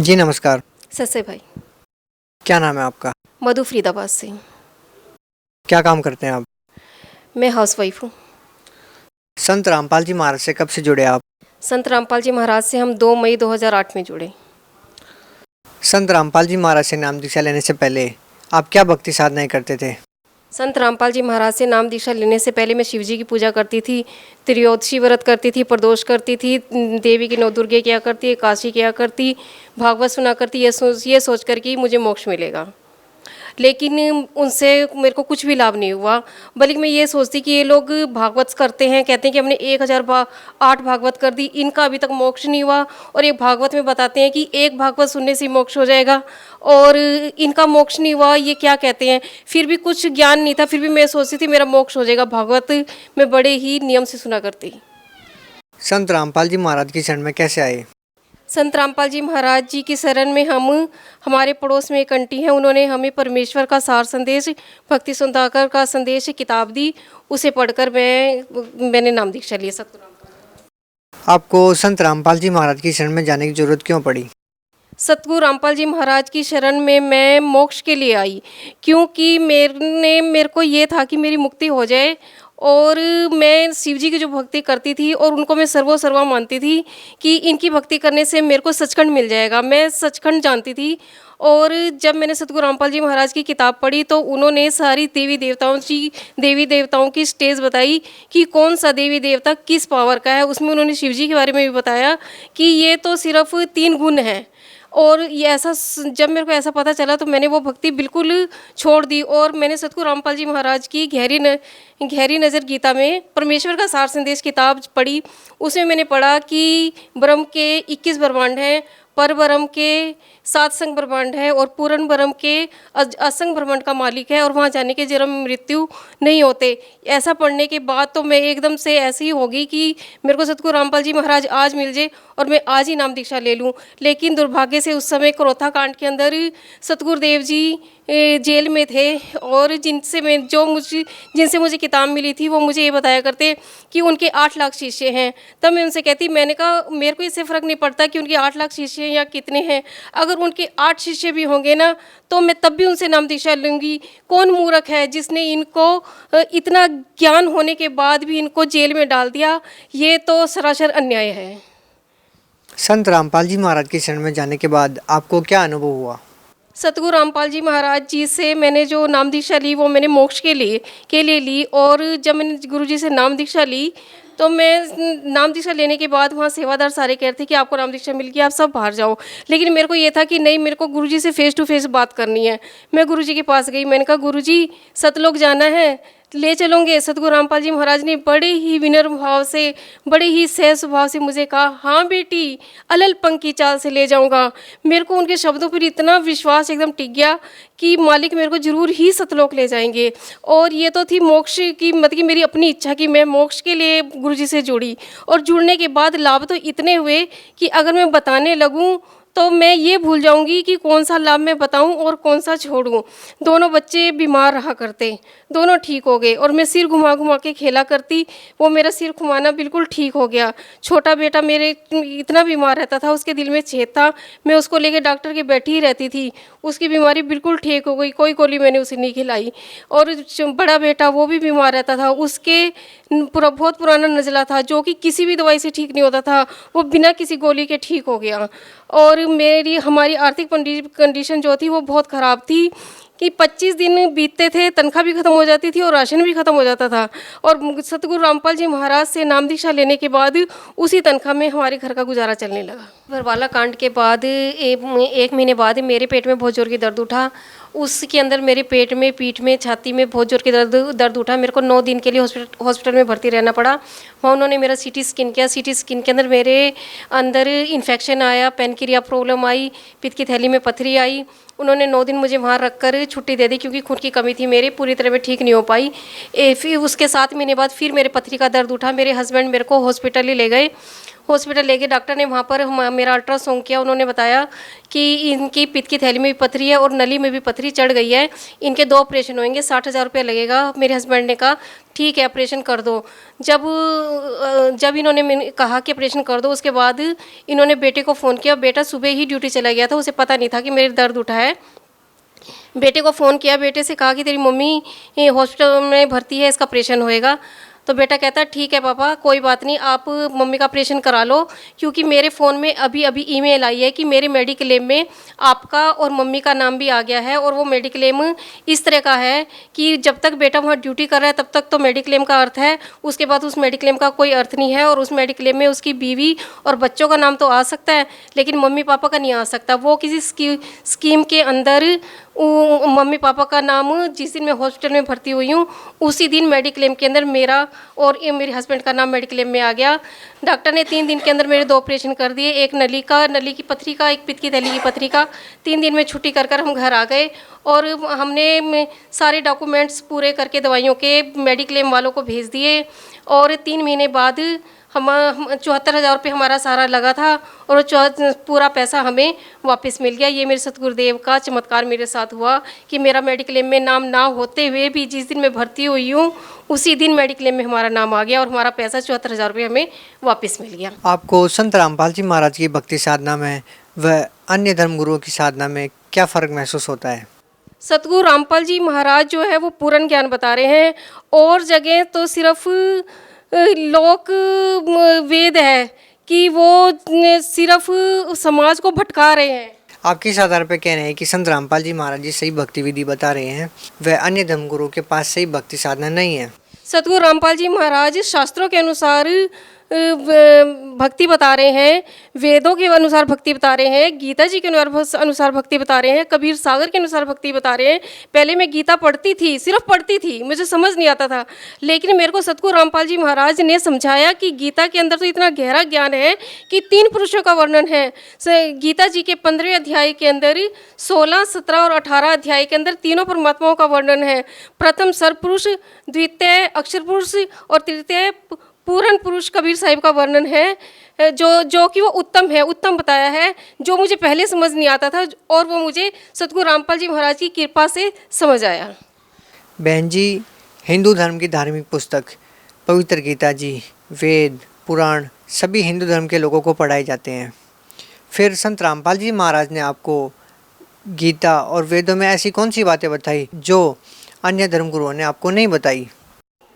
जी नमस्कार। ससे भाई। क्या नाम है आपका? मधु फरीदाबाद से। क्या काम करते हैं आप? मैं हाउसवाइफ हूँ। संत रामपाल जी महाराज से कब से जुड़े आप? संत रामपाल जी महाराज से हम 2 मई 2008 में जुड़े। संत रामपाल जी महाराज से नाम दीक्षा लेने से पहले आप क्या भक्ति साधनाएं करते थे? संत रामपाल जी महाराज से नाम दीक्षा लेने से पहले मैं शिव जी की पूजा करती थी, त्रियोदशी व्रत करती थी, प्रदोष करती थी, देवी की नौ दुर्गे किया करती, एकादशी किया करती, भागवत सुना करती, ये सोच कर कि मुझे मोक्ष मिलेगा। लेकिन उनसे मेरे को कुछ भी लाभ नहीं हुआ। बल्कि मैं ये सोचती कि ये लोग भागवत करते हैं, कहते हैं कि हमने 1008 भागवत कर दी, इनका अभी तक मोक्ष नहीं हुआ। और ये भागवत में बताते हैं कि एक भागवत सुनने से मोक्ष हो जाएगा और इनका मोक्ष नहीं हुआ, ये क्या कहते हैं। फिर भी कुछ ज्ञान नहीं था, फिर भी मैं सोचती थी मेरा मोक्ष हो जाएगा। भागवत मैं बड़े ही नियम से सुना करती। संत रामपाल जी महाराज की शरण में कैसे आए? संत रामपाल जी महाराज जी की शरण में हम, हमारे पड़ोस में एक आंटी हैं, उन्होंने हमें परमेश्वर का सार संदेश, भक्ति सुधाकर का संदेश किताब दी। उसे पढ़कर मैंने नाम दीक्षा लिया। सतगुरु रामपाल। आपको संत रामपाल जी महाराज की शरण में जाने की जरूरत क्यों पड़ी? सतगुरु रामपाल जी महाराज की शरण में मैं मोक्ष के लिए आई, क्योंकि मेरे को ये था कि मेरी मुक्ति हो जाए। और मैं शिव जी की जो भक्ति करती थी और उनको मैं सर्वा मानती थी कि इनकी भक्ति करने से मेरे को सचखंड मिल जाएगा, मैं सचखंड जानती थी। और जब मैंने सतगुरु रामपाल जी महाराज की किताब पढ़ी तो उन्होंने सारी देवी देवताओं की स्टेज बताई कि कौन सा देवी देवता किस पावर का है। उसमें उन्होंने शिव जी के बारे में भी बताया कि ये तो सिर्फ 3 गुण हैं। और ये जब मेरे को ऐसा पता चला तो मैंने वो भक्ति बिल्कुल छोड़ दी और मैंने सतगुरु रामपाल जी महाराज की गहरी नज़र गीता में परमेश्वर का सार संदेश किताब पढ़ी। उसमें मैंने पढ़ा कि ब्रह्म के 21 ब्रह्मांड हैं, पर ब्रह्म के 7 संग ब्रह्मांड है और पूर्ण ब्रह्म के असंग ब्रह्मांड का मालिक है और वहाँ जाने के जन्म मृत्यु नहीं होते। ऐसा पढ़ने के बाद तो मैं एकदम से ऐसी हो गई कि मेरे को सतगुरु रामपाल जी महाराज आज मिल जाए और मैं आज ही नाम दीक्षा ले लूँ। लेकिन दुर्भाग्य से उस समय क्रोथा कांड के अंदर सतगुरुदेव जी जेल में थे और जिनसे मुझे किताब मिली थी वो मुझे ये बताया करते कि उनके 8 लाख शिष्य हैं। तब मैं उनसे कहती, मैंने कहा मेरे को इससे फ़र्क नहीं पड़ता कि उनके 8 लाख शिष्य हैं या कितने हैं, अगर उनके 8 शिष्य भी होंगे ना तो मैं तब भी उनसे नाम दीक्षा लूँगी। कौन मूर्ख है जिसने इनको इतना ज्ञान होने के बाद भी इनको जेल में डाल दिया, ये तो सरासर अन्याय है। संत रामपाल जी महाराज की शरण में जाने के बाद आपको क्या अनुभव हुआ? सतगुरु रामपाल जी महाराज जी से मैंने जो नाम दीक्षा ली वो मैंने मोक्ष के लिए ली। और जब मैंने गुरु जी से नाम दीक्षा ली तो मैं नाम दीक्षा लेने के बाद वहाँ सेवादार सारे कह रहे थे कि आपको नाम दीक्षा मिल गई, आप सब बाहर जाओ। लेकिन मेरे को ये था कि नहीं, मेरे को गुरु जी से फेस टू फेस बात करनी है। मैं गुरु जी के पास गई, मैंने कहा गुरु जी सतलोक जाना है, ले चलोगे? सतगुरु रामपाल जी महाराज ने बड़े ही विनम्र भाव से, बड़े ही सहज स्वभाव से मुझे कहा, हाँ बेटी, अलल पंख की चाल से ले जाऊंगा। मेरे को उनके शब्दों पर इतना विश्वास एकदम टिक गया कि मालिक मेरे को जरूर ही सतलोक ले जाएंगे। और ये तो थी मोक्ष की, मतलब कि मेरी अपनी इच्छा कि मैं मोक्ष के लिए गुरुजी से जुड़ी। और जुड़ने के बाद लाभ तो इतने हुए कि अगर मैं बताने लगूं तो मैं ये भूल जाऊंगी कि कौन सा लाभ मैं बताऊं और कौन सा छोड़ूं। दोनों बच्चे बीमार रहा करते, दोनों ठीक हो गए और मैं सिर घुमा घुमा के खेला करती, वो मेरा सिर घुमाना बिल्कुल ठीक हो गया। छोटा बेटा मेरे इतना बीमार रहता था, उसके दिल में छेद था, मैं उसको लेके डॉक्टर के बैठी ही रहती थी, उसकी बीमारी बिल्कुल ठीक हो गई, कोई गोली मैंने उसे नहीं खिलाई। और बड़ा बेटा वो भी बीमार रहता था, उसके बहुत पुराना नज़ला था जो कि किसी भी दवाई से ठीक नहीं होता था, वो बिना किसी गोली के ठीक हो गया। और हमारी आर्थिक कंडीशन जो थी वो बहुत ख़राब थी कि 25 दिन बीतते थे, तनख्वाह भी ख़त्म हो जाती थी और राशन भी ख़त्म हो जाता था। और सतगुरु रामपाल जी महाराज से नाम दीक्षा लेने के बाद उसी तनख्वाह में हमारे घर का गुजारा चलने लगा। बरवाला कांड के बाद 1 महीने बाद मेरे पेट में बहुत जोर की दर्द उठा। उसके अंदर मेरे पेट में, पीठ में, छाती में बहुत जोर की दर्द उठा। मेरे को 9 दिन के लिए हॉस्पिटल में भर्ती रहना पड़ा। वहाँ उन्होंने मेरा सीटी स्कैन किया। सीटी स्कैन के अंदर मेरे अंदर इन्फेक्शन आया, पेनक्रिया प्रॉब्लम आई, पित्त की थैली में पथरी आई। उन्होंने 9 दिन मुझे वहाँ रखकर छुट्टी दे दी क्योंकि खून की कमी थी, मेरे पूरी तरह में ठीक नहीं हो पाई। फिर उसके 7 महीने बाद फिर मेरे पथरी का दर्द उठा। मेरे हस्बैंड मेरे को हॉस्पिटल ही ले गए। हॉस्पिटल ले गए। डॉक्टर ने वहाँ पर मेरा अल्ट्रासाउंड किया। उन्होंने बताया कि इनकी पित्त की थैली में भी पथरी है और नली में भी पथरी चढ़ गई है। इनके 2 ऑपरेशन होंगे, 60,000 रुपये लगेगा। मेरे हस्बैंड ने कहा ठीक है ऑपरेशन कर दो। जब इन्होंने कहा कि ऑपरेशन कर दो, उसके बाद इन्होंने बेटे को फ़ोन किया। बेटा सुबह ही ड्यूटी चला गया था, उसे पता नहीं था कि मेरे दर्द उठा है। बेटे को फ़ोन किया, बेटे से कहा कि तेरी मम्मी हॉस्पिटल में भर्ती है, इसका ऑपरेशन होएगा। तो बेटा कहता ठीक है पापा, कोई बात नहीं, आप मम्मी का ऑपरेशन करा लो, क्योंकि मेरे फ़ोन में अभी अभी ईमेल आई है कि मेरे मेडिक्लेम में आपका और मम्मी का नाम भी आ गया है। और वो मेडिक्लेम इस तरह का है कि जब तक बेटा वहाँ ड्यूटी कर रहा है तब तक तो मेडिक्लेम का अर्थ है, उसके बाद उस मेडिक्लेम का कोई अर्थ नहीं है। और उस मेडिक्लेम में उसकी बीवी और बच्चों का नाम तो आ सकता है, लेकिन मम्मी पापा का नहीं आ सकता। वो किसी स्कीम के अंदर मम्मी पापा का नाम जिस दिन मैं हॉस्पिटल में भर्ती हुई हूँ उसी दिन मेडिक्लेम के अंदर मेरा और मेरे हस्बैंड का नाम मेडिक्लेम में आ गया। डॉक्टर ने 3 दिन के अंदर मेरे 2 ऑपरेशन कर दिए, एक नली की पथरी का, एक पित्त की थैली की पथरी का। 3 दिन में छुट्टी कर हम घर आ गए और हमने सारे डॉक्यूमेंट्स पूरे करके दवाइयों के मेडिक्लेम वालों को भेज दिए। और 3 महीने बाद हम 74,000 रुपये हमारा सारा लगा था और पूरा पैसा हमें वापस मिल गया। ये मेरे सतगुरुदेव का चमत्कार मेरे साथ हुआ कि मेरा मेडिक्लेम में नाम ना होते हुए भी जिस दिन मैं भर्ती हुई हूँ उसी दिन मेडिक्लेम में हमारा नाम आ गया और हमारा पैसा 74,000 रुपये हमें वापस मिल गया। आपको संत रामपाल जी महाराज की भक्ति साधना में व अन्य धर्मगुरुओं की साधना में क्या फ़र्क महसूस होता है? सतगुरु रामपाल जी महाराज जो है वो पूर्ण ज्ञान बता रहे हैं, और जगह तो सिर्फ लोक वेद है कि वो सिर्फ समाज को भटका रहे हैं। आप किस आधार पर कह रहे हैं कि संत रामपाल जी महाराज जी सही भक्ति विधि बता रहे हैं व अन्य धर्मगुरुओं के पास सही भक्ति साधना नहीं है? सतगुरु रामपाल जी महाराज शास्त्रों के अनुसार भक्ति बता रहे हैं, वेदों के अनुसार भक्ति बता रहे हैं, गीता जी के अनुसार भक्ति बता रहे हैं, कबीर सागर के अनुसार भक्ति बता रहे हैं। पहले मैं गीता पढ़ती थी, सिर्फ पढ़ती थी, मुझे समझ नहीं आता था, लेकिन मेरे को सतगुरु रामपाल जी महाराज ने समझाया कि गीता के अंदर तो इतना गहरा ज्ञान है कि 3 पुरुषों का वर्णन है। गीता जी के 15वें अध्याय के अंदर 16, 17 और 18 अध्याय के अंदर तीनों परमात्माओं का वर्णन है। प्रथम सर्वपुरुष, द्वितीय अक्षर पुरुष और तृतीय पूर्ण पुरुष कबीर साहिब का वर्णन है, जो कि वो उत्तम है, उत्तम बताया है, जो मुझे पहले समझ नहीं आता था और वो मुझे सतगुरु रामपाल जी महाराज की कृपा से समझ आया। बहन जी, हिंदू धर्म की धार्मिक पुस्तक पवित्र गीता जी, वेद, पुराण सभी हिंदू धर्म के लोगों को पढ़ाए जाते हैं। फिर संत रामपाल जी महाराज ने आपको गीता और वेदों में ऐसी कौन सी बातें बताई जो अन्य धर्मगुरुओं ने आपको नहीं बताई?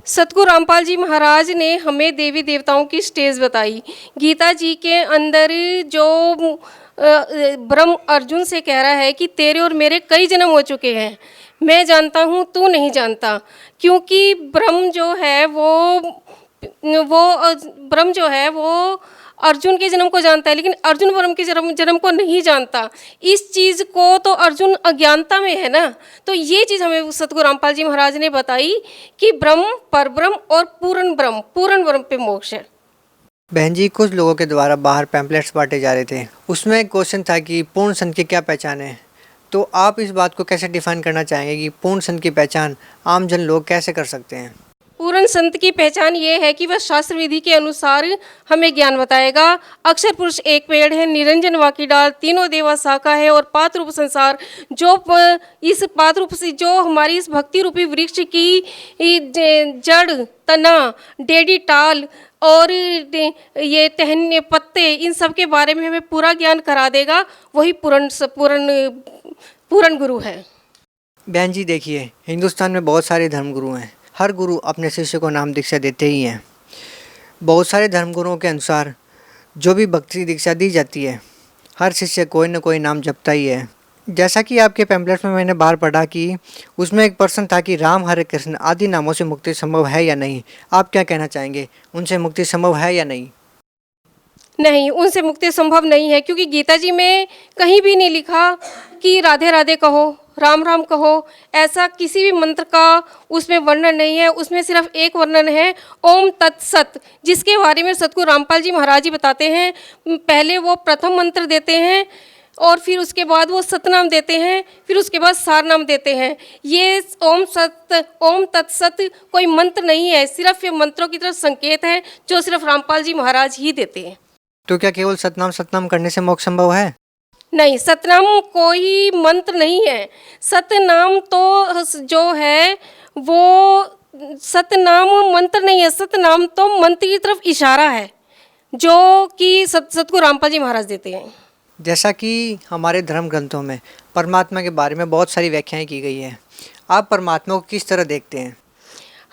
सतगुरु रामपाल जी महाराज ने हमें देवी देवताओं की स्टेज बताई। गीता जी के अंदर जो ब्रह्म अर्जुन से कह रहा है कि तेरे और मेरे कई जन्म हो चुके हैं, मैं जानता हूँ तू नहीं जानता, क्योंकि ब्रह्म जो है वो अर्जुन के जन्म को जानता है, लेकिन अर्जुन ब्रह्म के जन्म को नहीं जानता। इस चीज़ को तो अर्जुन अज्ञानता में है ना। तो ये चीज़ हमें सतगुरु रामपाल जी महाराज ने बताई कि ब्रह्म, परब्रह्म और पूर्ण ब्रह्म पे मोक्ष है। बहन जी, कुछ लोगों के द्वारा बाहर पैम्पलेट्स बांटे जा रहे थे, उसमें एक क्वेश्चन था कि पूर्ण संत की क्या पहचान है? तो आप इस बात को कैसे डिफाइन करना चाहेंगे कि पूर्ण संत की पहचान आम जन लोग कैसे कर सकते हैं? पूर्ण संत की पहचान ये है कि वह शास्त्र विधि के अनुसार हमें ज्ञान बताएगा। अक्षर पुरुष एक पेड़ है, निरंजन वाकी डाल, तीनों देवा शाखा है और पात रूप संसार। जो इस पात रूप से जो हमारी इस भक्ति रूपी वृक्ष की जड़, तना, डेडी टाल और ये टहनी पत्ते, इन सब के बारे में हमें पूरा ज्ञान करा देगा, वही पूर्ण गुरु है। बहन जी देखिए, हिंदुस्तान में बहुत सारे धर्मगुरु हैं, हर गुरु अपने शिष्य को नाम दीक्षा देते ही हैं। बहुत सारे धर्मगुरुओं के अनुसार जो भी भक्ति दीक्षा दी जाती है, हर शिष्य कोई न कोई नाम जपता ही है। जैसा कि आपके पैम्पलेट में मैंने बाहर पढ़ा कि उसमें एक प्रश्न था कि राम, हरे कृष्ण आदि नामों से मुक्ति संभव है या नहीं। आप क्या कहना चाहेंगे, उनसे मुक्ति संभव है या नहीं? नहीं, उनसे मुक्ति संभव नहीं है, क्योंकि गीता जी में कहीं भी नहीं लिखा कि राधे राधे कहो, राम राम कहो। ऐसा किसी भी मंत्र का उसमें वर्णन नहीं है। उसमें सिर्फ एक वर्णन है, ओम तत्सत, जिसके बारे में सतगुरु रामपाल जी महाराज जी बताते हैं। पहले वो प्रथम मंत्र देते हैं और फिर उसके बाद वो सतनाम देते हैं, फिर उसके बाद सार नाम देते हैं। ये ओम तत्सत कोई मंत्र नहीं है, सिर्फ ये मंत्रों की तरफ संकेत है जो सिर्फ रामपाल जी महाराज ही देते हैं। तो क्या केवल सतनाम सतनाम करने से मोक्ष संभव है? नहीं, सतनाम कोई मंत्र नहीं है। सतनाम तो जो है वो सतनाम मंत्र नहीं है। सतनाम तो मंत्र की तरफ इशारा है जो कि सतगुरु रामपाल जी महाराज देते हैं। जैसा कि हमारे धर्म ग्रंथों में परमात्मा के बारे में बहुत सारी व्याख्याएं की गई है, आप परमात्मा को किस तरह देखते हैं?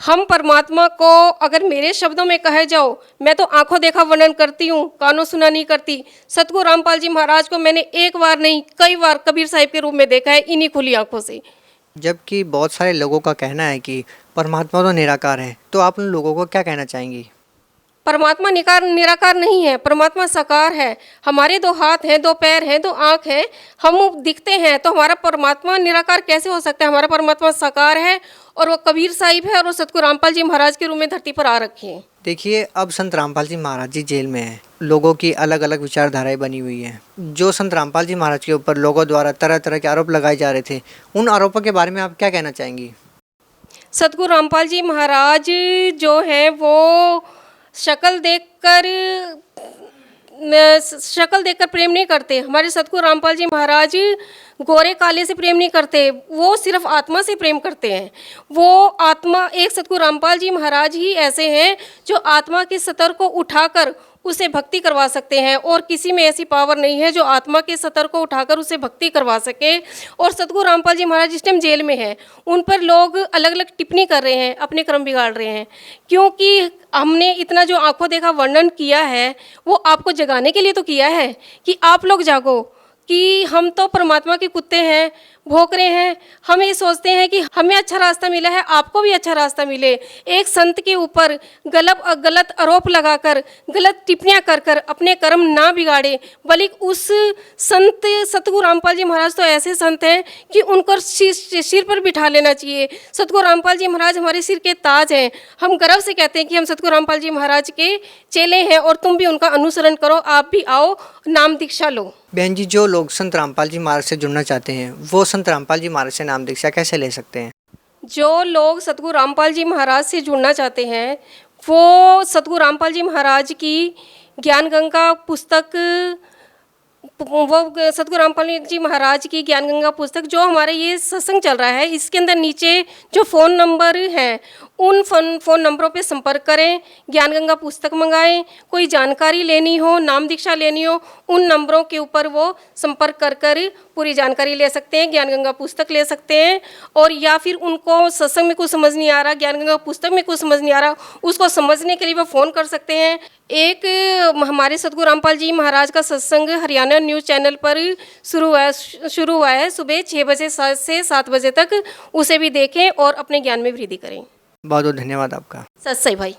हम परमात्मा को अगर मेरे शब्दों में कहे जाओ, मैं तो आंखों देखा वर्णन करती हूँ, कानों सुना नहीं करती। सतगुरु रामपाल जी महाराज को मैंने एक बार नहीं कई बार कबीर साहिब के रूप में देखा है, इन्हीं खुली आंखों से। जबकि बहुत सारे लोगों का कहना है कि परमात्मा तो निराकार है, तो आप उन लोगों को क्या कहना चाहेंगी? परमात्मा निराकार नहीं है, परमात्मा साकार है। हमारे 2 हाथ हैं, 2 पैर हैं, 2 आँख हैं, हम दिखते हैं, तो हमारा परमात्मा निराकार कैसे हो सकता है? हमारा परमात्मा साकार है और वो कबीर साहिब है और वो सतगुरु रामपाल जी महाराज के रूप में धरती पर आ रखे हैं। देखिए, अब संत रामपाल जी महाराज जी जेल में हैं, लोगों की अलग अलग विचारधाराएं बनी हुई हैं। जो संत रामपाल जी महाराज के ऊपर लोगों द्वारा तरह तरह के आरोप लगाए जा रहे थे, उन आरोपों के बारे में आप क्या कहना चाहेंगी? सतगुरु रामपाल जी महाराज जो हैं वो शक्ल देखकर प्रेम नहीं करते। हमारे सतगुरु रामपाल जी महाराज गोरे काले से प्रेम नहीं करते, वो सिर्फ आत्मा से प्रेम करते हैं। वो आत्मा, एक सतगुरु रामपाल जी महाराज ही ऐसे हैं जो आत्मा के स्तर को उठाकर उसे भक्ति करवा सकते हैं, और किसी में ऐसी पावर नहीं है जो आत्मा के स्तर को उठाकर उसे भक्ति करवा सके। और सतगुरु रामपाल जी महाराज जिस टाइम जेल में हैं, उन पर लोग अलग अलग टिप्पणी कर रहे हैं, अपने कर्म बिगाड़ रहे हैं, क्योंकि हमने इतना जो आंखों देखा वर्णन किया है वो आपको जगाने के लिए तो किया है कि आप लोग जागो कि हम तो परमात्मा के कुत्ते हैं, भौंक रहे हैं। हम ये सोचते हैं कि हमें अच्छा रास्ता मिला है, आपको भी अच्छा रास्ता मिले। एक संत के ऊपर गलत आरोप लगाकर, गलत टिप्पणियां कर कर अपने कर्म ना बिगाड़े, बल्कि उस संत सतगुरु रामपाल जी महाराज तो ऐसे संत हैं कि उनको सिर पर बिठा लेना चाहिए। सतगुरु रामपाल जी महाराज हमारे सिर के ताज हैं। हम गर्व से कहते हैं कि हम सतगुरु रामपाल जी महाराज के चेले हैं और तुम भी उनका अनुसरण करो, आप भी आओ, नाम दीक्षा लो। बहन जी, जो लोग संत रामपाल जी महाराज से जुड़ना चाहते हैं वो संत रामपाल जी महाराज से नाम दीक्षा कैसे ले सकते हैं? जो लोग सतगुरु रामपाल जी महाराज से जुड़ना चाहते हैं वो सतगुरु रामपाल जी महाराज की ज्ञान गंगा पुस्तक, वो सतगुरु रामपाल जी महाराज की ज्ञान गंगा पुस्तक जो हमारे ये सत्संग चल रहा है, इसके अंदर नीचे जो फ़ोन नंबर हैं उन फ़ोन नंबरों पे संपर्क करें, ज्ञान गंगा पुस्तक मंगाएं। कोई जानकारी लेनी हो, नाम दीक्षा लेनी हो, उन नंबरों के ऊपर वो संपर्क कर कर पूरी जानकारी ले सकते हैं, ज्ञान गंगा पुस्तक ले सकते हैं। और या फिर उनको सत्संग में कुछ समझ नहीं आ रहा, ज्ञान गंगा पुस्तक में कुछ समझ नहीं आ रहा, उसको समझने के लिए वो फ़ोन कर सकते हैं। एक हमारे सतगुरु रामपाल जी महाराज का सत्संग हरियाणा न्यूज़ चैनल पर शुरू हुआ है सुबह 6 बजे से 7 बजे तक, उसे भी देखें और अपने ज्ञान में वृद्धि करें। बहुत बहुत धन्यवाद आपका। सत सही भाई।